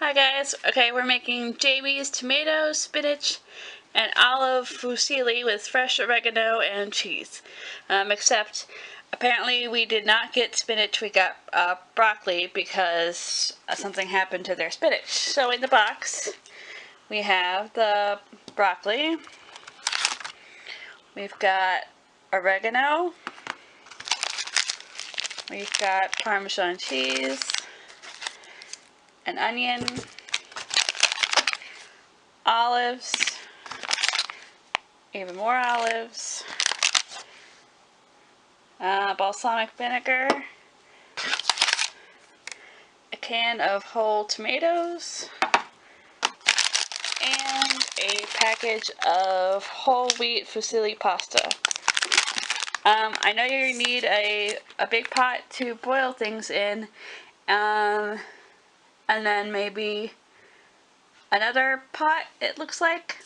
Hi guys, okay, we're making Jamie's tomato, spinach, and olive fusilli with fresh oregano and cheese. Except, apparently we did not get spinach, we got broccoli because something happened to their spinach. So in the box, we have the broccoli, we've got oregano, we've got Parmesan cheese, an onion, olives, even more olives, balsamic vinegar, a can of whole tomatoes, and a package of whole wheat fusilli pasta. I know you need a big pot to boil things in, and then maybe another pot, it looks like.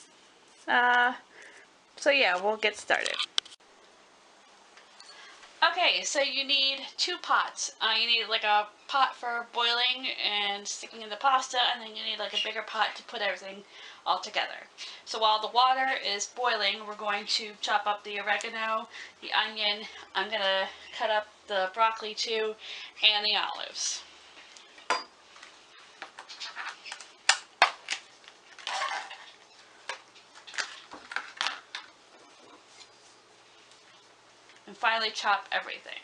So yeah, we'll get started. Okay, so you need two pots. You need like a pot for boiling and sticking in the pasta, and then you need like a bigger pot to put everything all together. So while the water is boiling, we're going to chop up the oregano, the onion, I'm going to cut up the broccoli too, and the olives. And finally chop everything.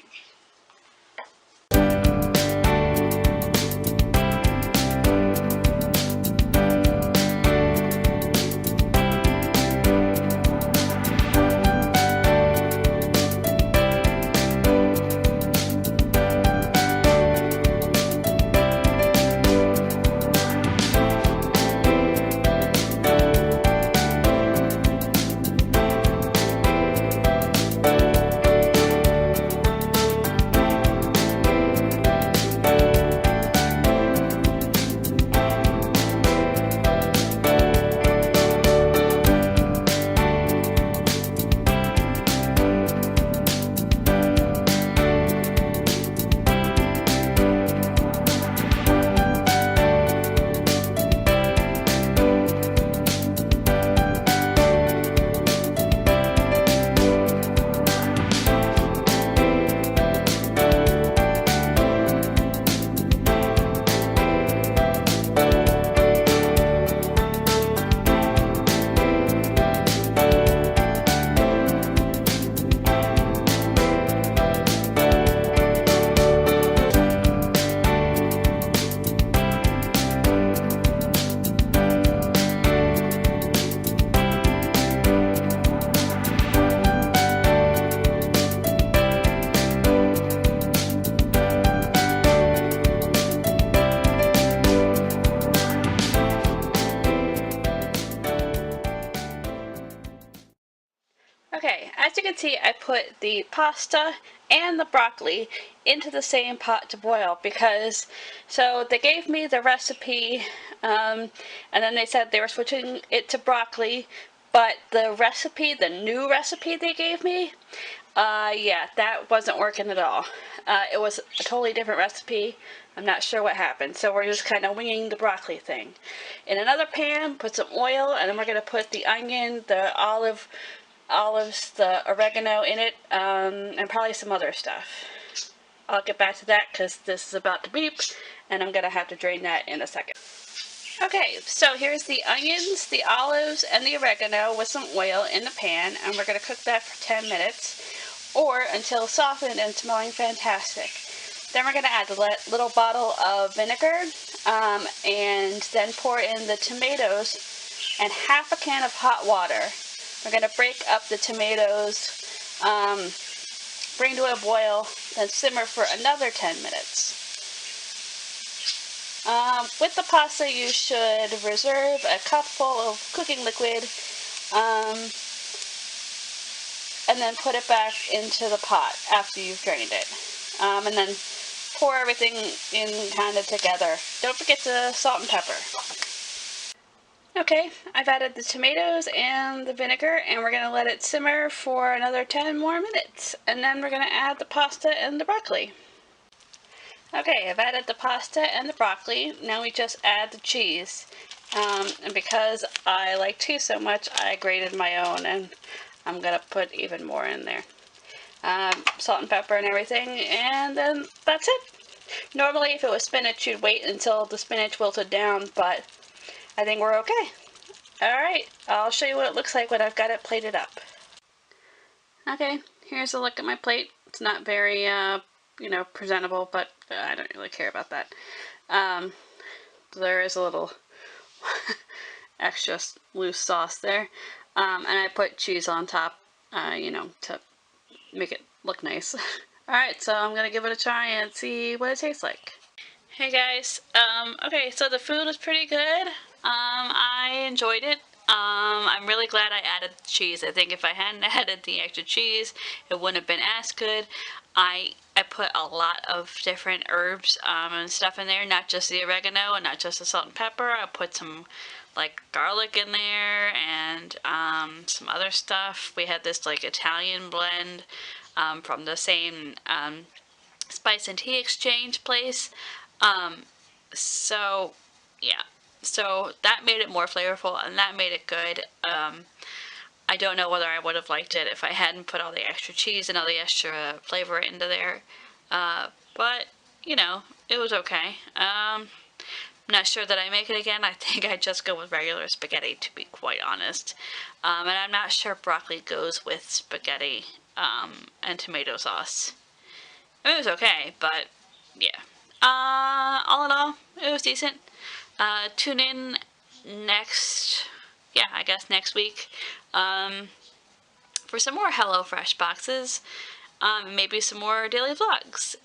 Okay, as you can see, I put the pasta and the broccoli into the same pot to boil because, so they gave me the recipe, and then they said they were switching it to broccoli, but the recipe, the new recipe they gave me, yeah, that wasn't working at all. It was a totally different recipe. I'm not sure what happened, so we're just kind of winging the broccoli thing. In another pan, put some oil, and then we're going to put the onion, the olives, the oregano in it, and probably some other stuff. I'll get back to that because this is about to beep, and I'm going to have to drain that in a second. Okay, so here's the onions, the olives, and the oregano with some oil in the pan, and we're going to cook that for 10 minutes, or until softened and smelling fantastic. Then we're going to add the little bottle of vinegar, and then pour in the tomatoes and half a can of hot water. We're going to break up the tomatoes, bring to a boil, then simmer for another 10 minutes. With the pasta, you should reserve a cup full of cooking liquid, and then put it back into the pot after you've drained it. And then pour everything in kind of together. Don't forget the salt and pepper. Okay, I've added the tomatoes and the vinegar, and we're going to let it simmer for another 10 more minutes. And then we're going to add the pasta and the broccoli. Okay, I've added the pasta and the broccoli. Now we just add the cheese. And because I like cheese so much, I grated my own, and I'm gonna put even more in there. Salt and pepper and everything, and then that's it. Normally, if it was spinach, you'd wait until the spinach wilted down, but I think we're okay. Alright, I'll show you what it looks like when I've got it plated up. Okay, here's a look at my plate. It's not very, presentable, but I don't really care about that. There is a little extra loose sauce there. And I put cheese on top, to make it look nice. Alright, so I'm gonna give it a try and see what it tastes like. Hey guys, okay, so the food was pretty good. I enjoyed it. I'm really glad I added the cheese. I think if I hadn't added the extra cheese, it wouldn't have been as good. I put a lot of different herbs and stuff in there, not just the oregano and not just the salt and pepper. I put some like garlic in there and some other stuff. We had this like Italian blend from the same spice and tea exchange place. So yeah, so that made it more flavorful and that made it good. I don't know whether I would have liked it if I hadn't put all the extra cheese and all the extra flavor into there, but it was okay. Not sure that I make it again. I think I'd just go with regular spaghetti, to be quite honest. And I'm not sure broccoli goes with spaghetti and tomato sauce. I mean, it was okay, but yeah. All in all, it was decent. Tune in I guess next week, for some more Hellofresh boxes, maybe some more daily vlogs.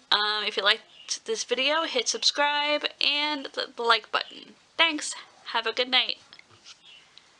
If you liked this video, hit subscribe and the like button. Thanks. Have a good night.